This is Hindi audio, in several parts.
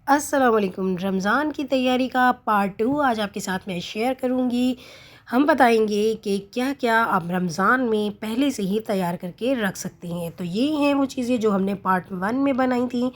अस्सलाम वालेकुम। रमज़ान की तैयारी का पार्ट 2 आज आपके साथ मैं शेयर करूंगी। हम बताएंगे कि क्या-क्या आप रमज़ान में पहले से ही तैयार करके रख सकते हैं। तो ये हैं वो चीज़ें जो हमने पार्ट 1 में बनाई थी।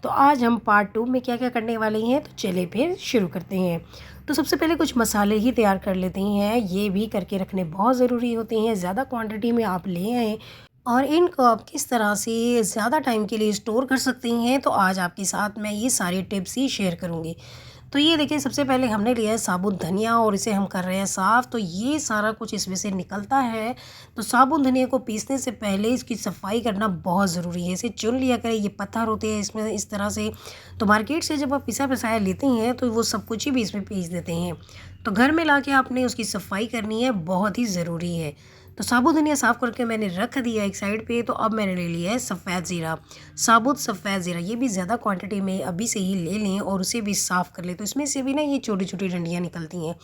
तो आज हम पार्ट 2 में क्या-क्या करने वाले हैं, तो चलिए फिर शुरू करते हैं। तो सबसे पहले कुछ मसाले ही तैयार कर लेते हैं। ये भी करके रखने बहुत ज़रूरी होते हैं। ज़्यादा क्वांटिटी में आप ले आएँ और इनको आप किस तरह से ज़्यादा टाइम के लिए स्टोर कर सकती हैं, तो आज आपके साथ मैं ये सारे टिप्स ही शेयर करूँगी। तो ये देखिए, सबसे पहले हमने लिया है साबुत धनिया और इसे हम कर रहे हैं साफ़। तो ये सारा कुछ इसमें से निकलता है। तो साबुत धनिया को पीसने से पहले इसकी सफाई करना बहुत ज़रूरी है। इसे चुन लिया करें, ये पत्थर होते हैं इसमें इस तरह से। तो मार्केट से जब आप पिसा-पिसाया लेते हैं तो वो सब कुछ ही भी इसमें पीस देते हैं। तो घर में लाके आपने उसकी सफाई करनी है, बहुत ही ज़रूरी है। तो साबुत धनिया साफ़ करके मैंने रख दिया एक साइड पे। तो अब मैंने ले लिया है सफ़ेद ज़ीरा, साबुत सफ़ेद ज़ीरा। ये भी ज़्यादा क्वांटिटी में अभी से ही ले लें और उसे भी साफ़ कर लें। तो इसमें से भी ना ये छोटी-छोटी डंडियाँ निकलती हैं,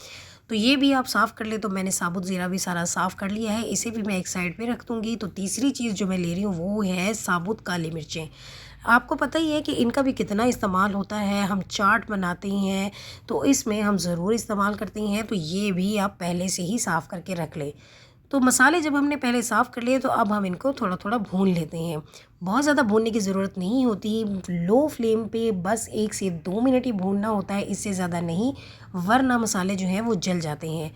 तो ये भी आप साफ़ कर लें। तो मैंने साबुत ज़ीरा भी सारा साफ़ कर लिया है, इसे भी मैं एक साइड पे रख दूँगी। तो तीसरी चीज़ जो मैं ले रही हूँ वो है साबुत काली मिर्चें। आपको पता ही है कि इनका भी कितना इस्तेमाल होता है। हम चाट बनाते हैं तो इसमें हम ज़रूर इस्तेमाल करते हैं। तो ये भी आप पहले से ही साफ़ करके रख लें। तो मसाले जब हमने पहले साफ़ कर लिए तो अब हम इनको थोड़ा-थोड़ा भून लेते हैं। बहुत ज़्यादा भूनने की ज़रूरत नहीं होती, लो फ्लेम पे बस 1 से 2 मिनट ही भूनना होता है, इससे ज़्यादा नहीं, वरना मसाले जो हैं वो जल जाते हैं।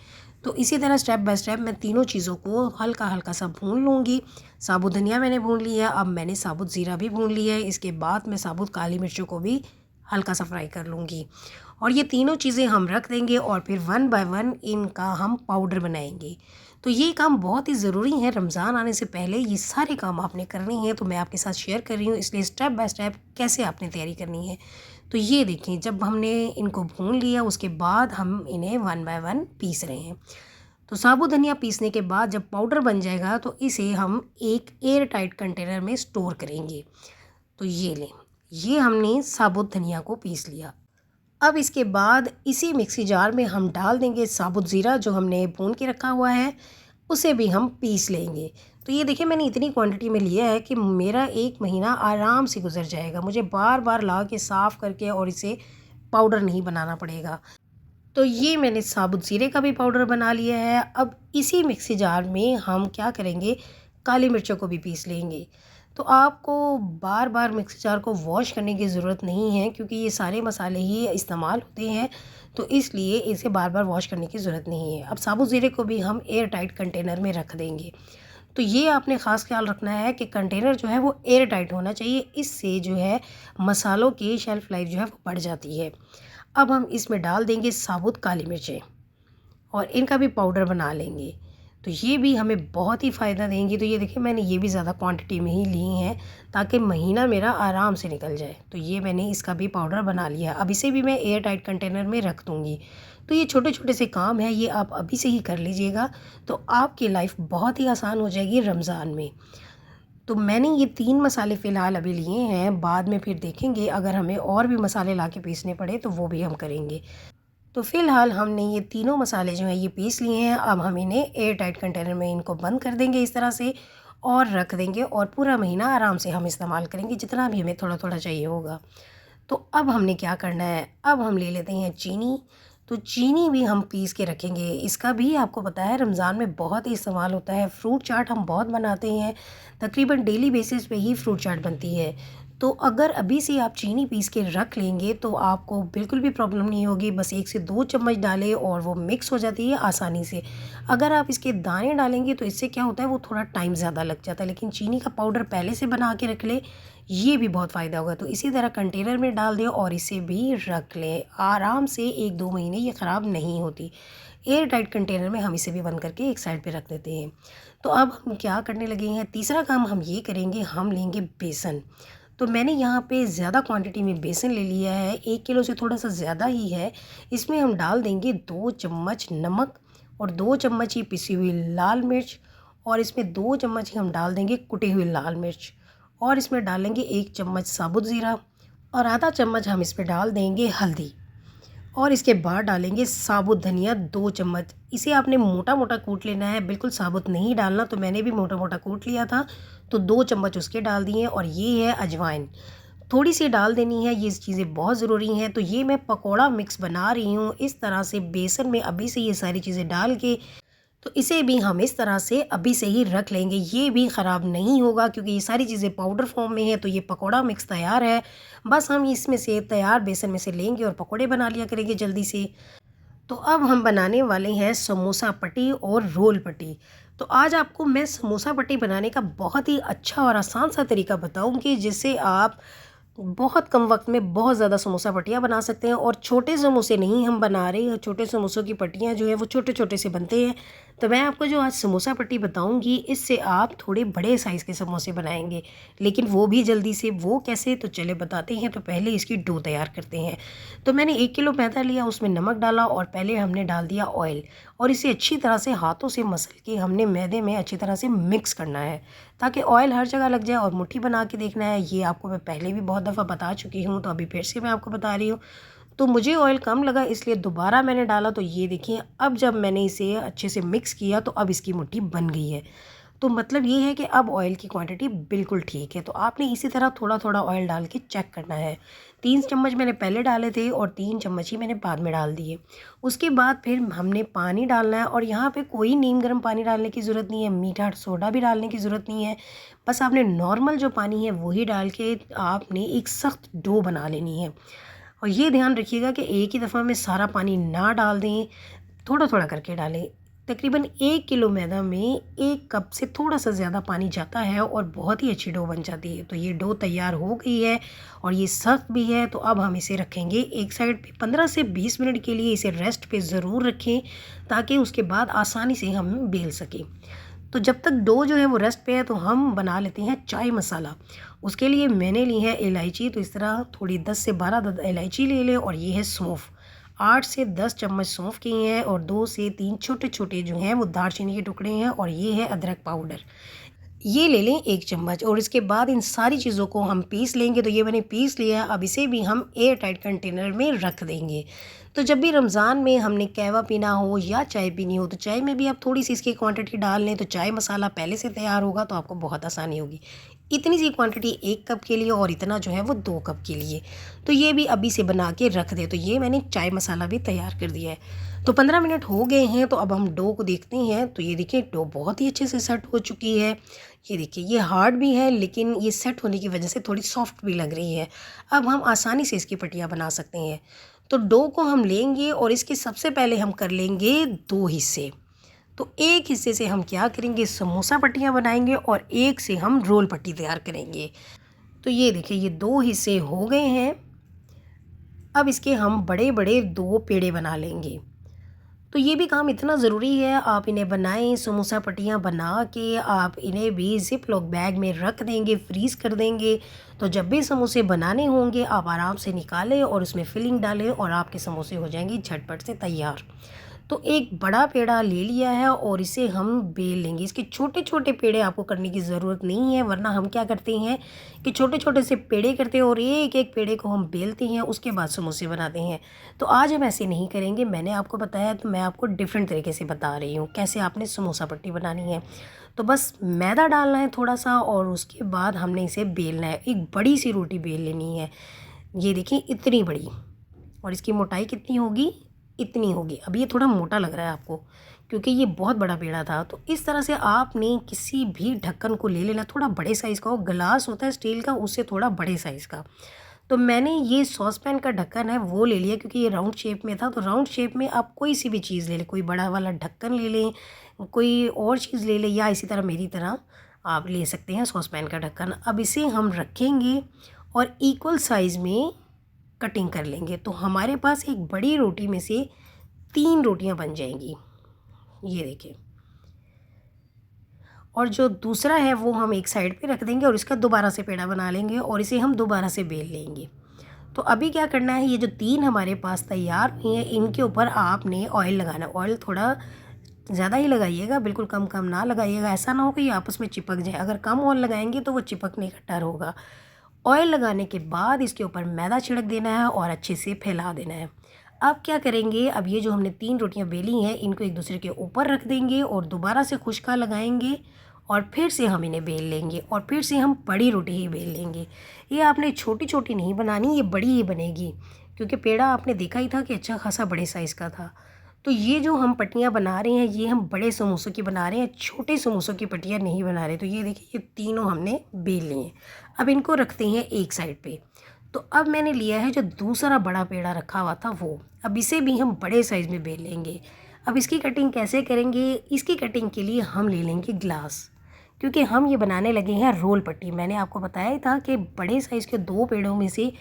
तो इसी तरह स्टेप बाय स्टेप मैं तीनों चीज़ों को हल्का-हल्का सा भून लूँगी। साबुत धनिया मैंने भून लिया, अब मैंने साबुत ज़ीरा भी भून लिया है, इसके बाद मैं साबुत काली मिर्चों को भी हल्का सा फ्राई कर लूँगी। और ये तीनों चीज़ें हम रख देंगे और फिर वन बाय वन इनका हम पाउडर बनाएंगे। तो ये काम बहुत ही ज़रूरी है। रमज़ान आने से पहले ये सारे काम आपने करने हैं, तो मैं आपके साथ शेयर कर रही हूँ, इसलिए स्टेप बाय स्टेप कैसे आपने तैयारी करनी है। तो ये देखें, जब हमने इनको भून लिया उसके बाद हम इन्हें वन बाय वन पीस रहे हैं। तो साबुत धनिया पीसने के बाद जब पाउडर बन जाएगा तो इसे हम एक एयर टाइट कंटेनर में स्टोर करेंगे। तो ये लें, ये हमने साबुत धनिया को पीस लिया। अब इसके बाद इसी मिक्सी जार में हम डाल देंगे साबुत ज़ीरा जो हमने भून के रखा हुआ है, उसे भी हम पीस लेंगे। तो ये देखिए, मैंने इतनी क्वांटिटी में लिया है कि मेरा 1 महीना आराम से गुज़र जाएगा। मुझे बार-बार ला के साफ़ करके और इसे पाउडर नहीं बनाना पड़ेगा। तो ये मैंने साबुत ज़ीरे का भी पाउडर बना लिया है। अब इसी मिक्सी जार में हम क्या करेंगे, काली मिर्चों को भी पीस लेंगे। तो आपको बार-बार मिक्सी जार को वॉश करने की ज़रूरत नहीं है, क्योंकि ये सारे मसाले ही इस्तेमाल होते हैं, तो इसलिए इसे बार-बार वॉश करने की ज़रूरत नहीं है। अब साबुत ज़ीरे को भी हम एयर टाइट कंटेनर में रख देंगे। तो ये आपने ख़ास ख़्याल रखना है कि कंटेनर जो है वो एयर टाइट होना चाहिए, इससे जो है मसालों की शेल्फ़ लाइफ़ जो है वो बढ़ जाती है। अब हम इसमें डाल देंगे साबुत काली मिर्चें और इनका भी पाउडर बना लेंगे। तो ये भी हमें बहुत ही फ़ायदा देंगी। तो ये देखिए, मैंने ये भी ज़्यादा क्वांटिटी में ही ली हैं ताकि महीना मेरा आराम से निकल जाए। तो ये मैंने इसका भी पाउडर बना लिया। अब इसे भी मैं एयर टाइट कंटेनर में रख दूँगी। तो ये छोटे-छोटे से काम हैं, ये आप अभी से ही कर लीजिएगा, तो आपकी लाइफ़ बहुत ही आसान हो जाएगी रमज़ान में। तो मैंने ये 3 मसाले फ़िलहाल अभी लिए हैं, बाद में फिर देखेंगे अगर हमें और भी मसाले ला के पीसने पड़े तो वो भी हम करेंगे। तो फ़िलहाल हमने ये तीनों मसाले जो हैं ये पीस लिए हैं। अब हम इन्हें एयर टाइट कंटेनर में इनको बंद कर देंगे इस तरह से और रख देंगे, और पूरा महीना आराम से हम इस्तेमाल करेंगे, जितना भी हमें थोड़ा-थोड़ा चाहिए होगा। तो अब हमने क्या करना है, अब हम ले लेते हैं चीनी। तो चीनी भी हम पीस के रखेंगे। इसका भी आपको पता है रमज़ान में बहुत ही इस्तेमाल होता है। फ्रूट चाट हम बहुत बनाते हैं, तकरीबन डेली बेसिस पे ही फ्रूट चाट बनती है। तो अगर अभी से आप चीनी पीस के रख लेंगे तो आपको बिल्कुल भी प्रॉब्लम नहीं होगी। बस 1 से 2 चम्मच डालें और वो मिक्स हो जाती है आसानी से। अगर आप इसके दाने डालेंगे तो इससे क्या होता है, वो थोड़ा टाइम ज़्यादा लग जाता है, लेकिन चीनी का पाउडर पहले से बना के रख लें, ये भी बहुत फ़ायदा होगा। तो इसी तरह कंटेनर में डाल दें और इसे भी रख लें आराम से 1-2 महीने, ये ख़राब नहीं होती। एयर टाइट कंटेनर में हम इसे भी बंद करके एक साइड पे रख देते हैं। तो अब हम क्या करने लगे हैं, तीसरा काम हम ये करेंगे, हम लेंगे बेसन। तो मैंने यहाँ पे ज़्यादा क्वांटिटी में बेसन ले लिया है, 1 किलो से थोड़ा सा ज़्यादा ही है। इसमें हम डाल देंगे 2 चम्मच नमक और 2 चम्मच ही पिसी हुई लाल मिर्च, और इसमें 2 चम्मच ही हम डाल देंगे कुटी हुई लाल मिर्च, और इसमें डालेंगे 1 चम्मच साबुत ज़ीरा, और आधा चम्मच हम इसमें डाल देंगे हल्दी, और इसके बाद डालेंगे साबुत धनिया 2 चम्मच। इसे आपने मोटा-मोटा कूट लेना है, बिल्कुल साबुत नहीं डालना। तो मैंने भी मोटा-मोटा कूट लिया था, तो 2 चम्मच उसके डाल दिए, और ये है अजवाइन। थोड़ी सी डाल देनी है, ये चीज़ें बहुत ज़रूरी हैं। तो ये मैं पकौड़ा मिक्स बना रही हूँ इस तरह से बेसन में अभी से ये सारी चीज़ें डाल के। तो इसे भी हम इस तरह से अभी से ही रख लेंगे, ये भी ख़राब नहीं होगा क्योंकि ये सारी चीज़ें पाउडर फॉर्म में है। तो ये पकौड़ा मिक्स तैयार है, बस हम इसमें से तैयार बेसन में से लेंगे और पकौड़े बना लिया करेंगे जल्दी से। तो अब हम बनाने वाले हैं समोसा पट्टी और रोल पट्टी। तो आज आपको मैं समोसा पट्टी बनाने का बहुत ही अच्छा और आसान सा तरीका बताऊंगी, जिससे आप बहुत कम वक्त में बहुत ज़्यादा समोसा पट्टियाँ बना सकते हैं। और छोटे समोसे नहीं हम बना रहे हैं, छोटे समोसों की पट्टियाँ जो है वो छोटे छोटे से बनते हैं। तो मैं आपको जो आज समोसा पट्टी बताऊंगी, इससे आप थोड़े बड़े साइज़ के समोसे बनाएंगे, लेकिन वो भी जल्दी से। वो कैसे, तो चले बताते हैं। तो पहले इसकी डो तैयार करते हैं। तो मैंने 1 किलो मैदा लिया, उसमें नमक डाला और पहले हमने डाल दिया ऑयल, और इसे अच्छी तरह से हाथों से मसल के हमने मैदे में अच्छी तरह से मिक्स करना है, ताकि ऑयल हर जगह लग जाए। और मुट्ठी बना के देखना है, ये आपको मैं पहले भी बहुत दफ़ा बता चुकी हूँ, तो अभी फिर से मैं आपको बता रही हूँ। तो मुझे ऑयल कम लगा इसलिए दोबारा मैंने डाला। तो ये देखिए, अब जब मैंने इसे अच्छे से मिक्स किया तो अब इसकी मुट्ठी बन गई है। तो मतलब ये है कि अब ऑयल की क्वांटिटी बिल्कुल ठीक है। तो आपने इसी तरह थोड़ा थोड़ा ऑयल डाल के चेक करना है। 3 चम्मच मैंने पहले डाले थे और 3 चम्मच ही मैंने बाद में डाल दिए। उसके बाद फिर हमने पानी डालना है, और यहाँ पे कोई नीम गर्म पानी डालने की ज़रूरत नहीं है, मीठा सोडा भी डालने की ज़रूरत नहीं है। बस आपने नॉर्मल जो पानी है वही डाल के आपने एक सख्त डो बना लेनी है। और ये ध्यान रखिएगा कि एक ही दफ़ा में सारा पानी ना डाल दें, थोड़ा थोड़ा करके डालें। तकरीबन 1 किलो मैदा में 1 कप से थोड़ा सा ज़्यादा पानी जाता है और बहुत ही अच्छी डो बन जाती है। तो ये डो तैयार हो गई है और ये सख्त भी है। तो अब हम इसे रखेंगे एक साइड पे 15 से 20 मिनट के लिए। इसे रेस्ट पे ज़रूर रखें, ताकि उसके बाद आसानी से हम बेल सकें। तो जब तक डो जो है वो रेस्ट पे है, तो हम बना लेते हैं चाय मसाला। उसके लिए मैंने ली है इलायची। तो इस तरह थोड़ी 10 से 12 इलायची ले लें, और ये है सौंफ। 8 से 10 चम्मच सौंफ की हैं, और 2 से 3 छोटे छोटे जो हैं वो दालचीनी के टुकड़े हैं, और ये है अदरक पाउडर। ये ले लें 1 चम्मच, और इसके बाद इन सारी चीज़ों को हम पीस लेंगे। तो ये मैंने पीस लिया। अब इसे भी हम एयर टाइट कंटेनर में रख देंगे। तो जब भी रमज़ान में हमने कहवा पीना हो या चाय पीनी हो, तो चाय में भी आप थोड़ी सी इसकी क्वांटिटी डाल लें, तो चाय मसाला पहले से तैयार होगा, तो आपको बहुत आसानी होगी। इतनी सी क्वांटिटी 1 कप के लिए, और इतना जो है वो 2 कप के लिए। तो ये भी अभी से बना के रख दे। तो ये मैंने चाय मसाला भी तैयार कर दिया है। तो 15 मिनट हो गए हैं। तो अब हम डो को देखते हैं। तो ये देखिए, डो बहुत ही अच्छे से सेट हो चुकी है। ये देखिए, ये हार्ड भी है, लेकिन ये सेट होने की वजह से थोड़ी सॉफ्ट भी लग रही है। अब हम आसानी से इसकी पट्टियाँ बना सकते हैं। तो डो को हम लेंगे, और इसके सबसे पहले हम कर लेंगे 2 हिस्से। तो एक हिस्से से हम क्या करेंगे, समोसा पट्टियाँ बनाएंगे, और एक से हम रोल पट्टी तैयार करेंगे। तो ये देखिए, ये 2 हिस्से हो गए हैं। अब इसके हम बड़े बड़े 2 पेड़े बना लेंगे। तो ये भी काम इतना ज़रूरी है, आप इन्हें बनाएं। समोसा पट्टियाँ बना के आप इन्हें भी ज़िप लॉक बैग में रख देंगे, फ्रीज़ कर देंगे। तो जब भी समोसे बनाने होंगे, आप आराम से निकालें और उसमें फिलिंग डालें, और आपके समोसे हो जाएंगे झटपट से तैयार। तो एक बड़ा पेड़ा ले लिया है, और इसे हम बेल लेंगे। इसके छोटे छोटे पेड़े आपको करने की ज़रूरत नहीं है, वरना हम क्या करते हैं कि छोटे छोटे से पेड़े करते हैं, और एक एक पेड़े को हम बेलते हैं, उसके बाद समोसे बनाते हैं। तो आज हम ऐसे नहीं करेंगे। मैंने आपको बताया, तो मैं आपको डिफरेंट तरीके से बता रही हूँ कैसे आपने समोसा पट्टी बनानी है। तो बस मैदा डालना है थोड़ा सा, और उसके बाद हमने इसे बेलना है। एक बड़ी सी रोटी बेल लेनी है। ये देखिए, इतनी बड़ी। और इसकी मोटाई कितनी होगी, इतनी होगी। अब ये थोड़ा मोटा लग रहा है आपको, क्योंकि ये बहुत बड़ा पेड़ा था। तो इस तरह से आपने किसी भी ढक्कन को ले लेना, थोड़ा बड़े साइज़ का हो। गिलास होता है स्टील का, उससे थोड़ा बड़े साइज़ का। तो मैंने ये सॉस पैन का ढक्कन है वो ले लिया, क्योंकि ये राउंड शेप में था। तो राउंड शेप में आप कोई सी भी चीज़ ले लें, कोई बड़ा वाला ढक्कन ले लें, कोई और चीज़ ले लें, या इसी तरह मेरी तरह आप ले सकते हैं सॉस पैन का ढक्कन। अब इसे हम रखेंगे और इक्वल साइज़ में कटिंग कर लेंगे। तो हमारे पास एक बड़ी रोटी में से 3 रोटियां बन जाएंगी। ये देखिए, और जो दूसरा है वो हम एक साइड पे रख देंगे, और इसका दोबारा से पेड़ा बना लेंगे, और इसे हम दोबारा से बेल लेंगे। तो अभी क्या करना है, ये जो 3 हमारे पास तैयार हुई हैं, इनके ऊपर आपने ऑयल लगाना है। ऑयल थोड़ा ज़्यादा ही लगाइएगा, बिल्कुल कम कम ना लगाइएगा। ऐसा ना हो कि ये आपस में चिपक जाए। अगर कम ऑयल लगाएंगे तो वो चिपकने का डर होगा। ऑयल लगाने के बाद इसके ऊपर मैदा छिड़क देना है, और अच्छे से फैला देना है। अब क्या करेंगे, अब ये जो हमने 3 रोटियां बेली हैं, इनको एक दूसरे के ऊपर रख देंगे, और दोबारा से खुशका लगाएंगे, और फिर से हम इन्हें बेल लेंगे और फिर से हम बड़ी रोटी ही बेल लेंगे। ये आपने छोटी छोटी नहीं बनानी, ये बड़ी ही बनेगी, क्योंकि पेड़ा आपने देखा ही था कि अच्छा खासा बड़े साइज़ का था। तो ये जो हम पट्टियाँ बना रहे हैं ये हम बड़े समोसों की बना रहे हैं, छोटे समोसों की पट्टियाँ नहीं बना रहे। तो ये देखिए ये तीनों हमने बेल लिए हैं। अब इनको रखते हैं एक साइड पे। तो अब मैंने लिया है जो दूसरा बड़ा पेड़ा रखा हुआ था वो, अब इसे भी हम बड़े साइज़ में बेल लेंगे। अब इसकी कटिंग कैसे करेंगे? इसकी कटिंग के लिए हम ले लेंगे ग्लास, क्योंकि हम ये बनाने लगे हैं रोल पट्टी। मैंने आपको बताया ही था कि बड़े साइज़ के 2 पेड़ों में से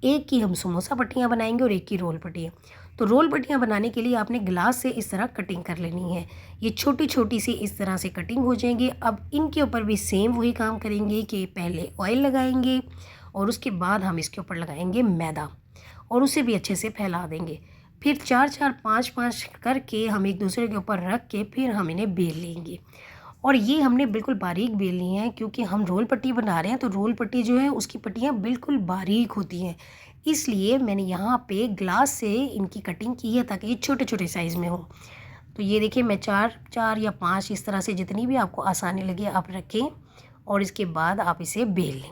एक की हम समोसा पट्टियाँ बनाएंगे और एक की रोल पट्टियाँ। तो रोल पट्टियाँ बनाने के लिए आपने ग्लास से इस तरह कटिंग कर लेनी है। ये छोटी छोटी सी इस तरह से कटिंग हो जाएंगी। अब इनके ऊपर भी सेम वही काम करेंगे कि पहले ऑयल लगाएंगे और उसके बाद हम इसके ऊपर लगाएंगे मैदा और उसे भी अच्छे से फैला देंगे। फिर 4-4 5-5 करके हम एक दूसरे के ऊपर रख के फिर हम इन्हें बेल लेंगे। और ये हमने बिल्कुल बारीक बेलनी है, क्योंकि हम रोल पट्टी बना रहे हैं तो रोल पट्टी जो है उसकी पट्टियाँ बिल्कुल बारीक होती हैं। इसलिए मैंने यहाँ पे ग्लास से इनकी कटिंग की है ताकि ये छोटे छोटे साइज़ में हो। तो ये देखिए मैं 4 या 5 इस तरह से जितनी भी आपको आसानी लगे आप रखें और इसके बाद आप इसे बेल लें।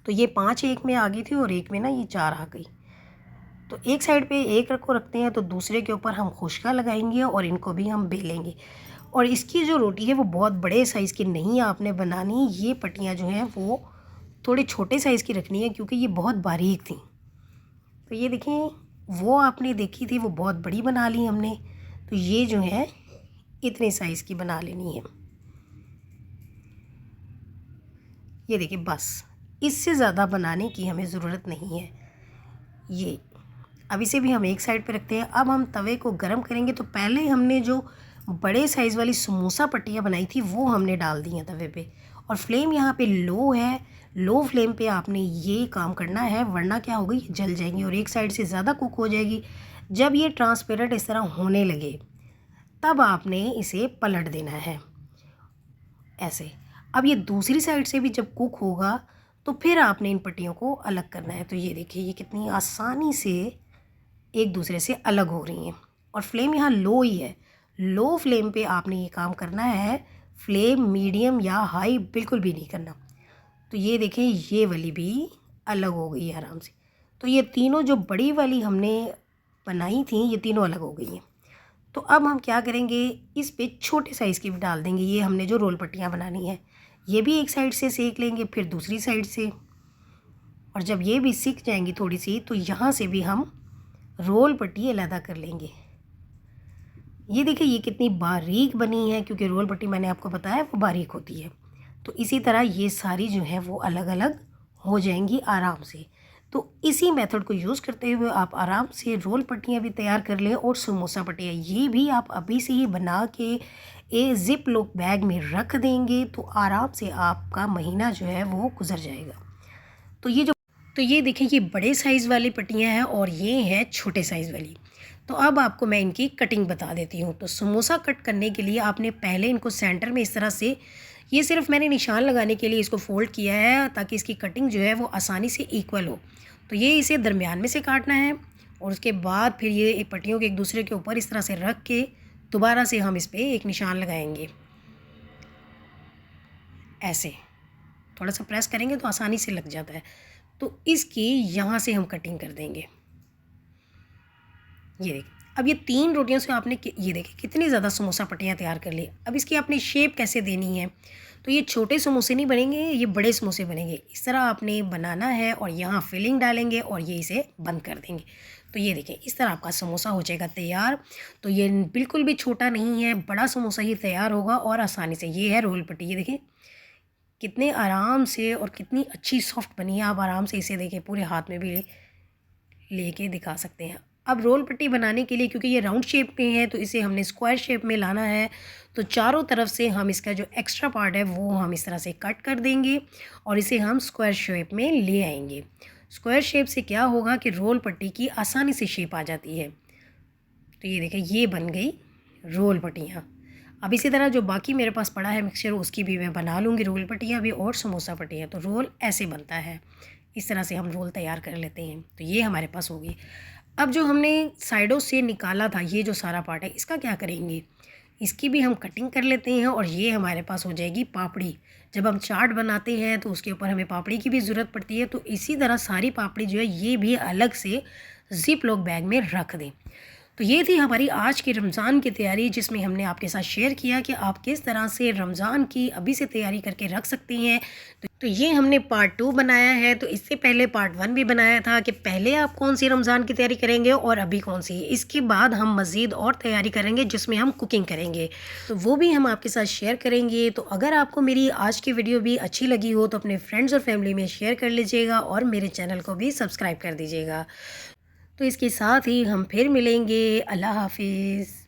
तो ये 5 एक में आ गई थी और एक में ना ये 4 आ गई। तो एक साइड पे एक रखो रखते हैं तो दूसरे के ऊपर हम खुशका लगाएंगे और इनको भी हम बेलेंगे। और इसकी जो रोटी है वो बहुत बड़े साइज़ की नहीं आपने बनानी, ये पट्टियाँ जो हैं वो थोड़े छोटे साइज़ की रखनी है क्योंकि ये बहुत बारीक थी। तो ये देखें वो आपने देखी थी वो बहुत बड़ी बना ली हमने, तो ये जो है इतने साइज़ की बना लेनी है। ये देखिए बस इससे ज़्यादा बनाने की हमें ज़रूरत नहीं है। ये अब इसे भी हम एक साइड पे रखते हैं। अब हम तवे को गरम करेंगे तो पहले हमने जो बड़े साइज़ वाली समोसा पट्टियाँ बनाई थी वो हमने डाल दी हैं तवे पे और फ्लेम यहाँ पे लो है। लो फ्लेम पे आपने ये काम करना है, वरना क्या होगी ये जल जाएंगी और एक साइड से ज़्यादा कुक हो जाएगी। जब ये ट्रांसपेरेंट इस तरह होने लगे तब आपने इसे पलट देना है ऐसे। अब ये दूसरी साइड से भी जब कुक होगा तो फिर आपने इन पट्टियों को अलग करना है। तो ये देखिए ये कितनी आसानी से एक दूसरे से अलग हो रही हैं और फ्लेम यहाँ लो ही है। लो फ्लेम पे आपने ये काम करना है, फ्लेम मीडियम या हाई बिल्कुल भी नहीं करना। तो ये देखें ये वाली भी अलग हो गई है आराम से। तो ये तीनों जो बड़ी वाली हमने बनाई थी ये तीनों अलग हो गई हैं। तो अब हम क्या करेंगे, इस पे छोटे साइज़ की भी डाल देंगे। ये हमने जो रोल पट्टियाँ बनानी है ये भी एक साइड से सेक लेंगे फिर दूसरी साइड से, और जब ये भी सीख जाएंगी थोड़ी सी तो यहाँ से भी हम रोल पट्टी अलग कर लेंगे। ये देखिए ये कितनी बारीक बनी है, क्योंकि रोल पट्टी मैंने आपको बताया वो बारीक होती है। तो इसी तरह ये सारी जो है वो अलग अलग हो जाएंगी आराम से। तो इसी मेथड को यूज़ करते हुए आप आराम से रोल पट्टियाँ भी तैयार कर लें और समोसा पट्टियाँ ये भी आप अभी से ही बना के एक ज़िप लॉक बैग में रख देंगे तो आराम से आपका महीना जो है वो गुजर जाएगा। तो ये देखिए ये बड़े साइज़ वाली पट्टियाँ हैं और ये हैं छोटे साइज़ वाली। तो अब आपको मैं इनकी कटिंग बता देती हूँ। तो समोसा कट करने के लिए आपने पहले इनको सेंटर में इस तरह से, ये सिर्फ मैंने निशान लगाने के लिए इसको फोल्ड किया है ताकि इसकी कटिंग जो है वो आसानी से इक्वल हो। तो ये इसे दरमियान में से काटना है और उसके बाद फिर ये एक पट्टियों के एक दूसरे के ऊपर इस तरह से रख के दोबारा से हम इस पर एक निशान लगाएंगे। ऐसे थोड़ा सा प्रेस करेंगे तो आसानी से लग जाता है। तो इसकी यहाँ से हम कटिंग कर देंगे। ये देखिए अब ये 3 रोटियों से आपने ये देखिए कितनी ज़्यादा समोसा पट्टियाँ तैयार कर ली। अब इसकी आपने शेप कैसे देनी है, तो ये छोटे समोसे नहीं बनेंगे, ये बड़े समोसे बनेंगे। इस तरह आपने बनाना है और यहाँ फिलिंग डालेंगे और ये इसे बंद कर देंगे। तो ये देखिए इस तरह आपका समोसा हो जाएगा तैयार। तो ये बिल्कुल भी छोटा नहीं है, बड़ा समोसा ही तैयार होगा और आसानी से। ये है रोल पट्टी, ये देखिए कितने आराम से और कितनी अच्छी सॉफ्ट बनी है। आप आराम से इसे देखिए पूरे हाथ में भी लेके दिखा सकते हैं। अब रोल पट्टी बनाने के लिए क्योंकि ये राउंड शेप में है तो इसे हमने स्क्वायर शेप में लाना है। तो चारों तरफ से हम इसका जो एक्स्ट्रा पार्ट है वो हम इस तरह से कट कर देंगे और इसे हम स्क्वायर शेप में ले आएंगे। स्क्वायर शेप से क्या होगा कि रोल पट्टी की आसानी से शेप आ जाती है। तो ये देखें ये बन गई रोल पट्टियाँ। अब इसी तरह जो बाकी मेरे पास पड़ा है मिक्सचर उसकी भी मैं बना लूँगी रोल पट्टियाँ भी और समोसा पट्टियाँ। तो रोल ऐसे बनता है, इस तरह से हम रोल तैयार कर लेते हैं। तो ये हमारे पास होगी। अब जो हमने साइडों से निकाला था ये जो सारा पार्ट है इसका क्या करेंगे, इसकी भी हम कटिंग कर लेते हैं और ये हमारे पास हो जाएगी पापड़ी। जब हम चाट बनाते हैं तो उसके ऊपर हमें पापड़ी की भी ज़रूरत पड़ती है, तो इसी तरह सारी पापड़ी जो है ये भी अलग से ज़िप लॉक बैग में रख दें। तो ये थी हमारी आज की रमज़ान की तैयारी, जिसमें हमने आपके साथ शेयर किया कि आप किस तरह से रमज़ान की अभी से तैयारी करके रख सकती हैं। तो ये हमने पार्ट 2 बनाया है। तो इससे पहले पार्ट 1 भी बनाया था कि पहले आप कौन सी रमज़ान की तैयारी करेंगे और अभी कौन सी। इसके बाद हम मज़ीद और तैयारी करेंगे जिसमें हम कुकिंग करेंगे, तो वो भी हम आपके साथ शेयर करेंगे। तो अगर आपको मेरी आज की वीडियो भी अच्छी लगी हो तो अपने फ्रेंड्स और फैमिली में शेयर कर लीजिएगा और मेरे चैनल को भी सब्सक्राइब कर दीजिएगा। तो इसके साथ ही हम फिर मिलेंगे। अल्लाह हाफ़िज़।